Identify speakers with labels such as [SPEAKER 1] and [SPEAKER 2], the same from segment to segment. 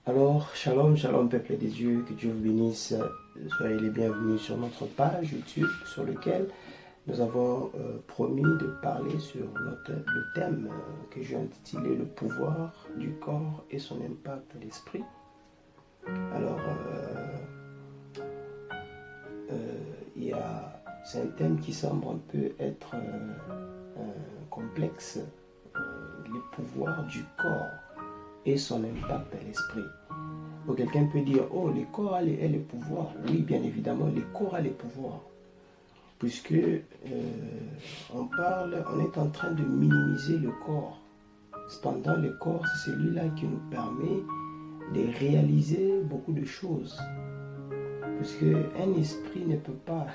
[SPEAKER 1] Alors, shalom, shalom, peuple des dieux, que Dieu vous bénisse. Soyez les bienvenus sur notre page YouTube sur laquelle nous avons promis de parler sur le thème que j'ai intitulé le pouvoir du corps et son impact à l'esprit. Alors, c'est un thème qui semble un peu être complexe, le pouvoir du corps et son impact à l'esprit. Ou quelqu'un peut dire, oh, le corps a les pouvoirs. Oui, bien évidemment, le corps a les pouvoirs. Puisque on est en train de minimiser le corps. Cependant, le corps, c'est celui-là qui nous permet de réaliser beaucoup de choses. Puisque un esprit ne peut pas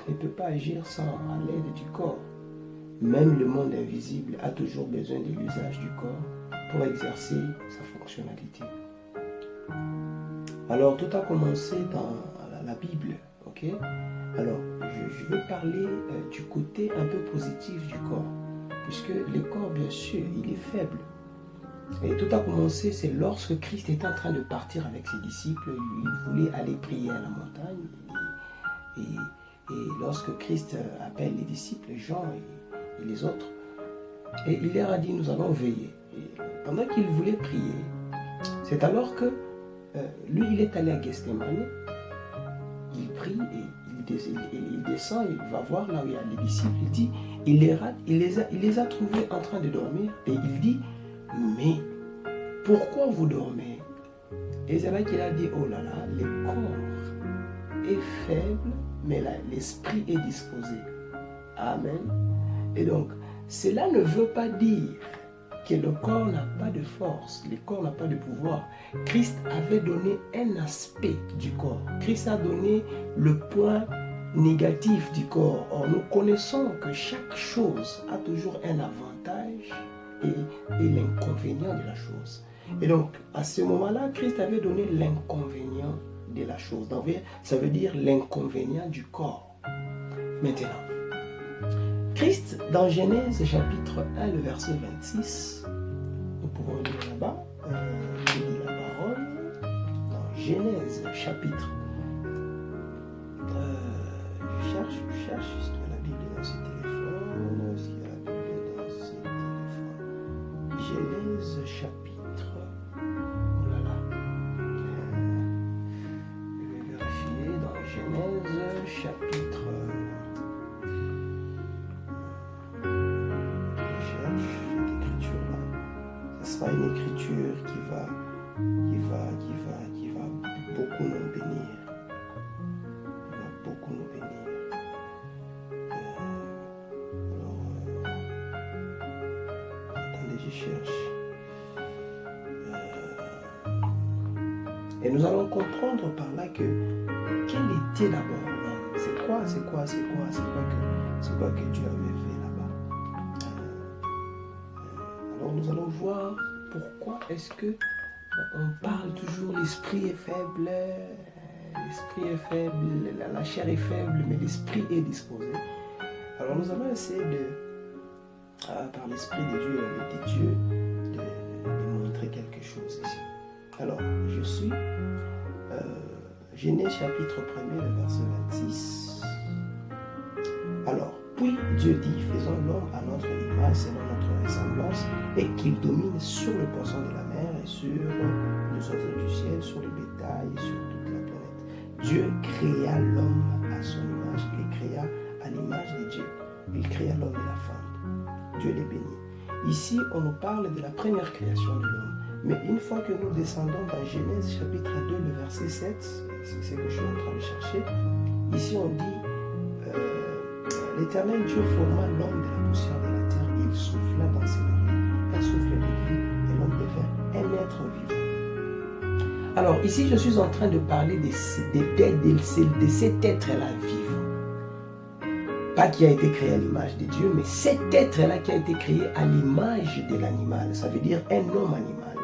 [SPEAKER 1] agir sans l'aide du corps. Même le monde invisible a toujours besoin de l'usage du corps pour exercer sa fonctionnalité. Alors, tout a commencé dans la Bible, ok? Alors, je vais parler du côté un peu positif du corps, puisque le corps, bien sûr, il est faible. Et tout a commencé, c'est lorsque Christ était en train de partir avec ses disciples, il voulait aller prier à la montagne. Et lorsque Christ appelle les disciples, Jean et les autres, et il leur a dit, nous allons veiller. Et pendant qu'il voulait prier, c'est alors que lui, il est allé à Gethsémani, il prie et il descend, il va voir là où il y a les disciples, il dit, il les a trouvés en train de dormir et il dit, mais pourquoi vous dormez? Et c'est là qu'il a dit, oh là là, le corps est faible, mais l'esprit est disposé. Amen. Et donc, cela ne veut pas dire que le corps n'a pas de force, le corps n'a pas de pouvoir. Christ avait donné un aspect du corps. Christ a donné le point négatif du corps. Or, nous connaissons que chaque chose a toujours un avantage et l'inconvénient de la chose. Et donc, à ce moment-là, Christ avait donné l'inconvénient de la chose. Donc, ça veut dire l'inconvénient du corps. Maintenant, Christ, dans Genèse chapitre 1, le verset 26, nous pouvons lire là-bas, je lis la parole, dans Genèse chapitre, je cherche, est-ce qu'il y a la Bible dans ce téléphone, est-ce qu'il y a la Bible dans ce téléphone, Genèse chapitre, oh là là, je vais vérifier, dans Genèse chapitre, ce sera une écriture qui va beaucoup nous bénir. Il va beaucoup nous bénir. Attendez, je cherche. Et nous allons comprendre par là que quel était d'abord l'homme. C'est quoi que Dieu avait fait là-bas. Alors nous allons voir pourquoi est-ce que on parle toujours l'esprit est faible, la chair est faible, mais l'esprit est disposé. Alors nous allons essayer par l'esprit de Dieu, avec Dieu, de montrer quelque chose ici. Alors, je suis Genèse chapitre 1er, le verset 26. Alors, puis Dieu dit, faisons l'homme à notre image, selon notre ressemblance, et qu'il domine sur le poisson de la mer et sur les oiseaux du ciel, sur le bétail et sur toute la planète. Dieu créa l'homme à son image, il les créa à l'image de Dieu. Il créa l'homme et la femme. Dieu les bénit. Ici, on nous parle de la première création de l'homme. Mais une fois que nous descendons dans Genèse chapitre 2, le verset 7, c'est ce que je suis en train de chercher, ici on dit, l'Éternel Dieu forma l'homme de la poussière de la terre, il souffla dans ses narines, un souffle de vie, et l'homme devint un être vivant. Alors ici je suis en train de parler de cet être-là vivant. Pas qui a été créé à l'image de Dieu, mais cet être-là qui a été créé à l'image de l'animal. Ça veut dire un homme animal,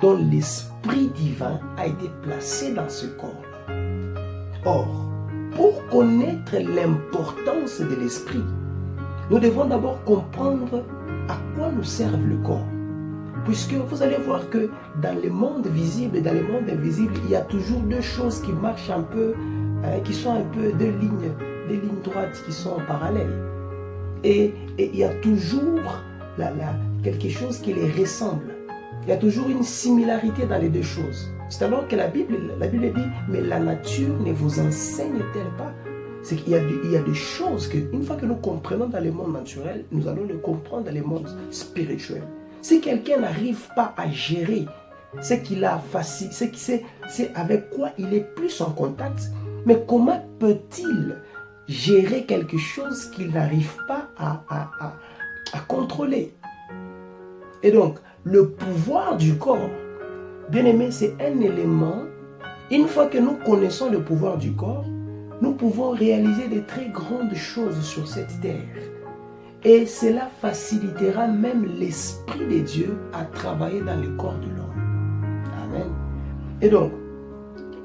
[SPEAKER 1] dont l'esprit divin a été placé dans ce corps-là. Or, pour connaître l'importance de l'esprit, nous devons d'abord comprendre à quoi nous serve le corps. Puisque vous allez voir que dans le monde visible et dans le monde invisible, il y a toujours deux choses qui marchent un peu, qui sont un peu deux lignes droites qui sont parallèles. Et il y a toujours quelque chose qui les ressemble. Il y a toujours une similarité dans les deux choses. C'est alors que la Bible dit, mais la nature ne vous enseigne-t-elle pas? C'est qu'il y a des choses qu'une fois que nous comprenons dans le monde naturel, nous allons les comprendre dans le monde spirituel. Si quelqu'un n'arrive pas à gérer ce qu'il a facile, c'est avec quoi il est plus en contact, mais comment peut-il gérer quelque chose qu'il n'arrive pas à contrôler? Et donc, le pouvoir du corps, bien aimé, c'est un élément. Une fois que nous connaissons le pouvoir du corps, nous pouvons réaliser de très grandes choses sur cette terre. Et cela facilitera même l'Esprit de Dieu à travailler dans le corps de l'homme. Amen. Et donc,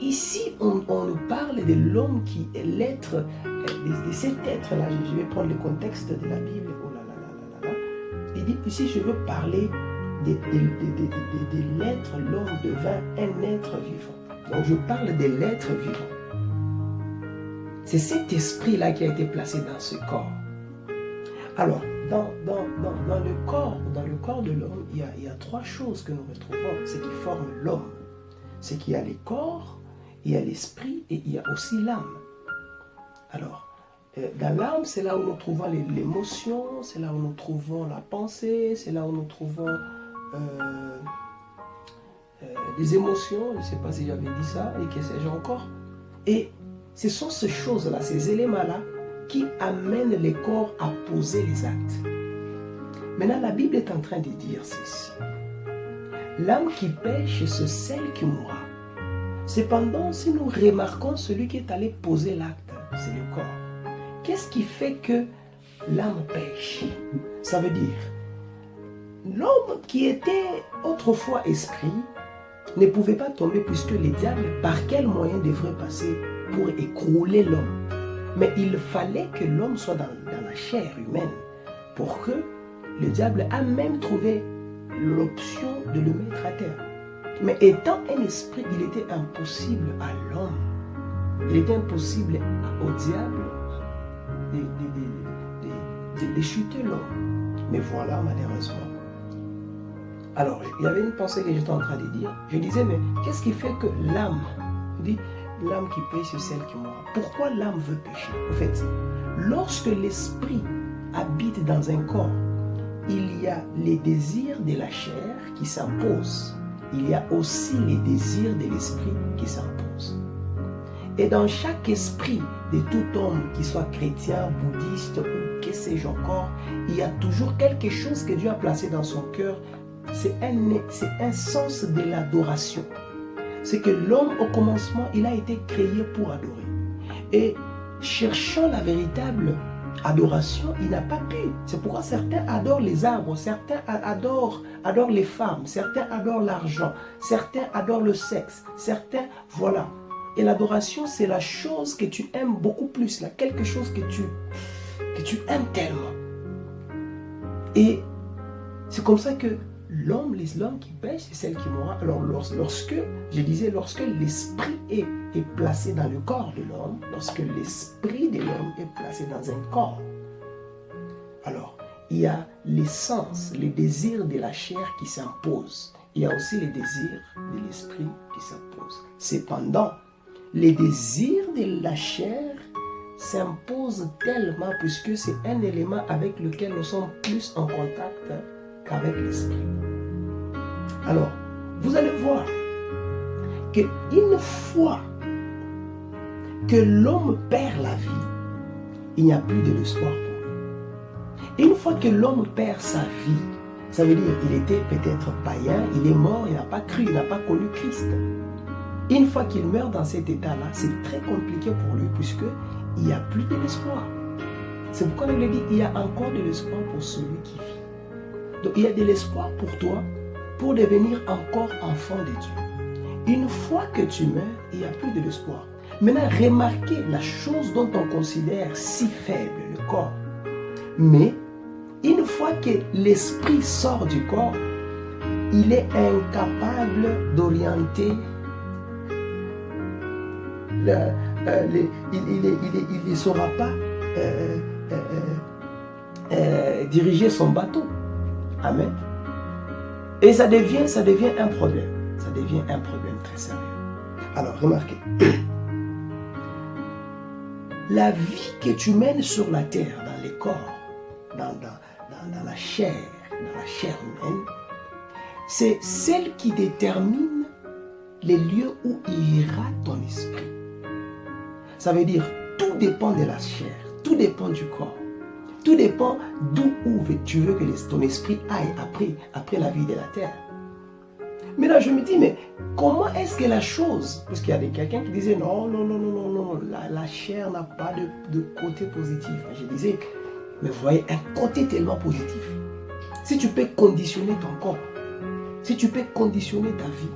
[SPEAKER 1] ici, on nous parle de l'homme qui est l'être, de cet être-là. Je vais prendre le contexte de la Bible. Oh là là là là là. Il dit, ici, je veux parler de l'être, l'homme devint un être vivant. Donc, je parle de l'être vivant. C'est cet esprit-là qui a été placé dans ce corps. Alors, dans le corps de l'homme, il y a trois choses que nous retrouvons, ce qui forme l'homme. C'est qu'il y a le corps, il y a l'esprit et il y a aussi l'âme. Alors, dans l'âme, c'est là où nous trouvons l'émotion, c'est là où nous trouvons la pensée, c'est là où nous trouvons des émotions, je ne sais pas si j'avais dit ça, et que sais-je encore. Et ce sont ces choses-là, ces éléments-là, qui amènent les corps à poser les actes. Maintenant, la Bible est en train de dire ceci. L'âme qui pêche, c'est celle qui mourra. Cependant, si nous remarquons celui qui est allé poser l'acte, c'est le corps. Qu'est-ce qui fait que l'âme pêche? Ça veut dire, l'homme qui était autrefois esprit ne pouvait pas tomber puisque le diable, par quel moyen devrait passer pour écrouler l'homme? Mais il fallait que l'homme soit dans la chair humaine pour que le diable a même trouvé l'option de le mettre à terre. Mais étant un esprit, il était impossible à l'homme, il était impossible au diable de chuter l'homme. Mais voilà, malheureusement. Alors, il y avait une pensée que j'étais en train de dire. Je disais, mais qu'est-ce qui fait que l'âme, dit, l'âme qui pêche, c'est celle qui mourra. Pourquoi l'âme veut pécher? En fait, lorsque l'esprit habite dans un corps, il y a les désirs de la chair qui s'imposent. Il y a aussi les désirs de l'esprit qui s'imposent. Et dans chaque esprit de tout homme, qu'il soit chrétien, bouddhiste ou que sais-je encore, il y a toujours quelque chose que Dieu a placé dans son cœur. C'est un sens de l'adoration. C'est que l'homme, au commencement, il a été créé pour adorer. Et cherchant la véritable adoration, il n'a pas pu. C'est pourquoi certains adorent les arbres, certains adorent les femmes, certains adorent l'argent, certains adorent le sexe, certains, voilà. Et l'adoration, c'est la chose que tu aimes beaucoup plus, là, quelque chose que tu aimes tellement. Et c'est comme ça que l'homme qui pêche, c'est celle qui mourra. Alors lorsque l'esprit est placé dans le corps de l'homme, lorsque l'esprit de l'homme est placé dans un corps, alors il y a l'essence, les désirs de la chair qui s'imposent. Il y a aussi les désirs de l'esprit qui s'imposent. Cependant, les désirs de la chair s'imposent tellement puisque c'est un élément avec lequel nous sommes plus en contact qu'avec l'esprit. Alors, vous allez voir qu'une fois que l'homme perd la vie, il n'y a plus de l'espoir pour lui. Une fois que l'homme perd sa vie, ça veut dire qu'il était peut-être païen, il est mort, il n'a pas cru, il n'a pas connu Christ. Une fois qu'il meurt dans cet état-là, c'est très compliqué pour lui puisqu'il n'y a plus de l'espoir. C'est pourquoi il dit il y a encore de l'espoir pour celui qui vit. Donc il y a de l'espoir pour toi pour devenir encore enfant de Dieu. Une fois que tu meurs, il n'y a plus de l'espoir. Maintenant, remarquez la chose dont on considère si faible, le corps. Mais, une fois que l'esprit sort du corps, il est incapable d'orienter, il ne saura pas diriger son bateau. Amen. Et ça devient un problème. Ça devient un problème très sérieux. Alors, remarquez. La vie que tu mènes sur la terre, dans les corps, dans la chair humaine, c'est celle qui détermine les lieux où ira ton esprit. Ça veut dire, tout dépend de la chair, tout dépend du corps, tout dépend d'où tu veux que ton esprit aille après la vie de la terre. Mais là, je me dis, mais comment est-ce que la chose, parce qu'il y a quelqu'un qui disait, non, la chair n'a pas de côté positif. Je disais, mais vous voyez, un côté tellement positif. Si tu peux conditionner ton corps, si tu peux conditionner ta vie,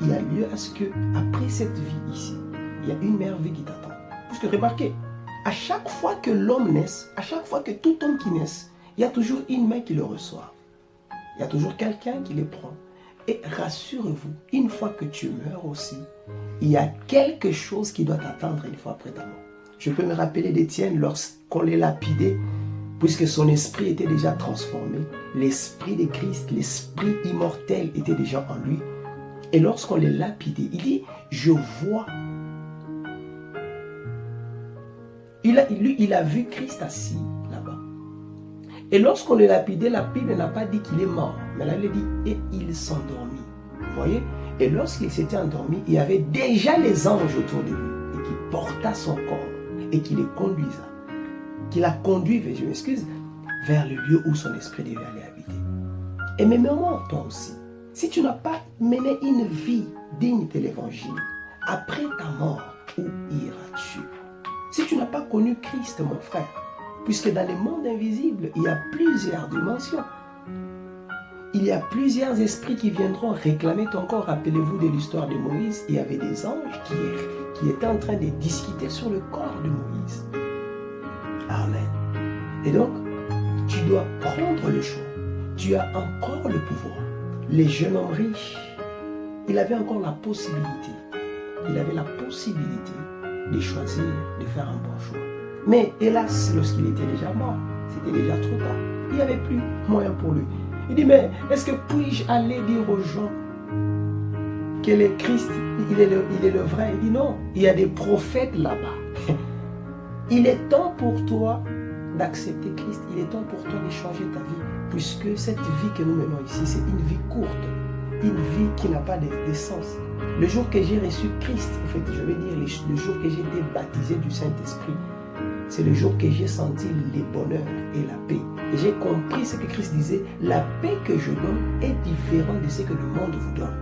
[SPEAKER 1] il y a lieu à ce que, après cette vie ici, il y a une meilleure vie qui t'attend. Parce que remarquez, à chaque fois que l'homme naisse, à chaque fois que tout homme qui naisse, il y a toujours une main qui le reçoit. Il y a toujours quelqu'un qui le prend. Et rassurez-vous, une fois que tu meurs aussi, il y a quelque chose qui doit t'attendre une fois après ta mort. Je peux me rappeler d'Étienne lorsqu'on l'a lapidé, puisque son esprit était déjà transformé. L'esprit de Christ, l'esprit immortel était déjà en lui. Et lorsqu'on l'a lapidé, il dit, je vois. Il a vu Christ assis là-bas. Et lorsqu'on le lapidait, la Bible n'a pas dit qu'il est mort. Mais là, elle dit, et il s'endormit. Vous voyez? Et lorsqu'il s'était endormi, il y avait déjà les anges autour de lui. Et qui porta son corps. Et qui les conduisa. Qui l'a conduit, je m'excuse, vers le lieu où son esprit devait aller habiter. Et même moi, toi aussi. Si tu n'as pas mené une vie digne de l'évangile, après ta mort, où iras-tu? Si tu n'as pas connu Christ, mon frère, puisque dans le monde invisible, il y a plusieurs dimensions. Il y a plusieurs esprits qui viendront réclamer ton corps. Rappelez-vous de l'histoire de Moïse, il y avait des anges qui étaient en train de discuter sur le corps de Moïse. Amen. Et donc, tu dois prendre le choix. Tu as encore le pouvoir. Les jeunes hommes riches, il avait encore la possibilité. Il avait la possibilité de choisir, de faire un bon choix. Mais hélas, lorsqu'il était déjà mort, c'était déjà trop tard. Il n'y avait plus moyen pour lui. Il dit, mais est-ce que puis-je aller dire aux gens que le Christ, il est le vrai? Il dit non, il y a des prophètes là-bas. Il est temps pour toi d'accepter Christ. Il est temps pour toi de changer ta vie. Puisque cette vie que nous menons ici, c'est une vie courte. Une vie qui n'a pas de sens. Le jour que j'ai reçu Christ, en fait, je vais dire le jour que j'ai été baptisé du Saint-Esprit, c'est le jour que j'ai senti le bonheur et la paix. Et j'ai compris ce que Christ disait, la paix que je donne est différente de ce que le monde vous donne.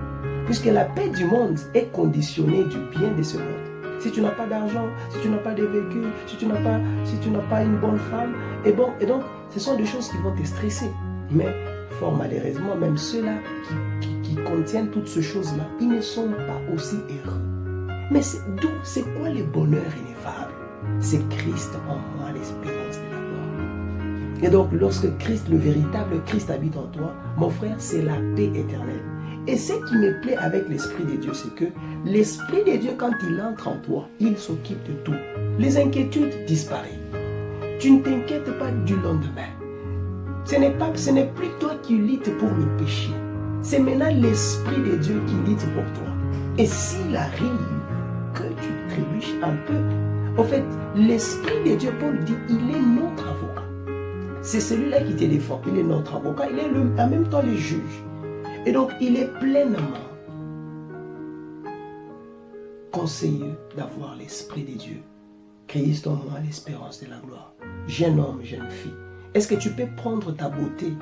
[SPEAKER 1] Puisque la paix du monde est conditionnée du bien de ce monde. Si tu n'as pas d'argent, si tu n'as pas de véhicule, si tu n'as pas une bonne femme, et donc ce sont des choses qui vont te stresser. Mais fort malheureusement, même ceux-là qui contiennent toutes ces choses-là, ils ne sont pas aussi heureux. Mais c'est quoi le bonheur ineffable? C'est Christ en moi, l'espérance de la gloire. Et donc, lorsque Christ, le véritable Christ habite en toi, mon frère, c'est la paix éternelle. Et ce qui me plaît avec l'Esprit de Dieu, c'est que l'Esprit de Dieu, quand il entre en toi, il s'occupe de tout. Les inquiétudes disparaissent. Tu ne t'inquiètes pas du lendemain. Ce n'est plus toi qui luttes pour le péché. C'est maintenant l'Esprit de Dieu qui lutte pour toi. Et s'il arrive que tu trébuches un peu, en fait, l'Esprit de Dieu, Paul dit, il est notre avocat. C'est celui-là qui te défend. Il est notre avocat. Il est en même temps le juge. Et donc, il est pleinement conseillé d'avoir l'Esprit de Dieu. Christ en moi, l'espérance de la gloire. Jeune homme, jeune fille. Est-ce que tu peux prendre ta beauté,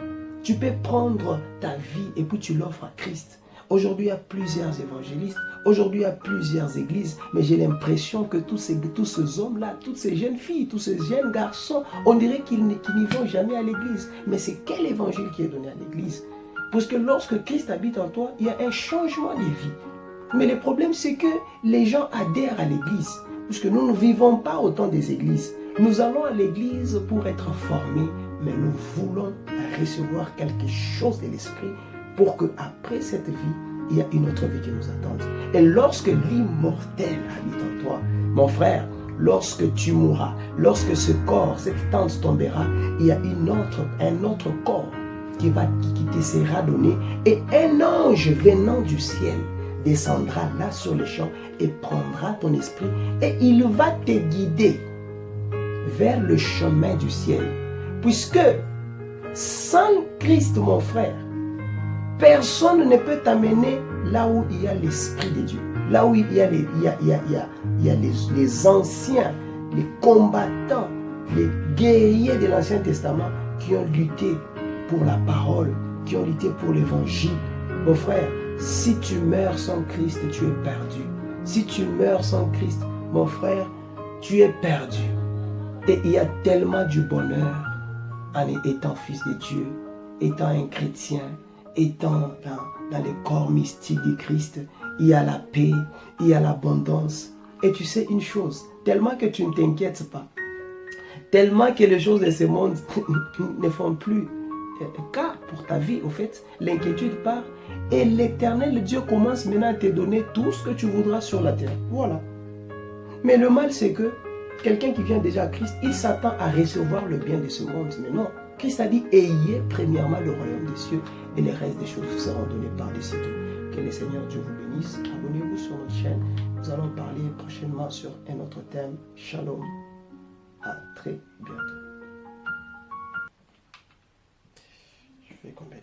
[SPEAKER 1] tu peux prendre ta vie et puis tu l'offres à Christ? Aujourd'hui, il y a plusieurs évangélistes, aujourd'hui, il y a plusieurs églises, mais j'ai l'impression que tous ces hommes-là, toutes ces jeunes filles, tous ces jeunes garçons, on dirait qu'ils n'y vont jamais à l'église. Mais c'est quel évangile qui est donné à l'église? Parce que lorsque Christ habite en toi, il y a un changement de vie. Mais le problème, c'est que les gens adhèrent à l'église, puisque nous ne vivons pas autant des églises. Nous allons à l'église pour être formés, mais nous voulons recevoir quelque chose de l'esprit pour qu'après cette vie, il y a une autre vie qui nous attend. Et lorsque l'immortel habite en toi, mon frère, lorsque tu mourras, lorsque ce corps, cette tente tombera, il y a un autre corps qui te sera donné, et un ange venant du ciel descendra là sur les champs et prendra ton esprit, et il va te guider vers le chemin du ciel. Puisque sans Christ, mon frère, personne ne peut t'amener là où il y a l'Esprit de Dieu. Là où il y a les anciens, les combattants, les guerriers de l'Ancien Testament qui ont lutté pour la parole, qui ont lutté pour l'évangile. Mon frère, si tu meurs sans Christ, tu es perdu. Si tu meurs sans Christ, mon frère, tu es perdu. Et il y a tellement du bonheur en étant fils de Dieu, étant un chrétien, étant dans le corps mystique de Christ. Il y a la paix, il y a l'abondance. Et tu sais une chose, tellement que tu ne t'inquiètes pas, tellement que les choses de ce monde ne font plus cas pour ta vie, au fait, l'inquiétude part. Et l'Éternel Dieu commence maintenant à te donner tout ce que tu voudras sur la terre. Voilà. Mais le mal, c'est que quelqu'un qui vient déjà à Christ, il s'attend à recevoir le bien de ce monde. Mais non, Christ a dit, ayez premièrement le royaume des cieux et les restes des choses vous seront données par-dessus tout. Que le Seigneur Dieu vous bénisse. Abonnez-vous sur notre chaîne. Nous allons parler prochainement sur un autre thème. Shalom. À très bientôt. Je vais combien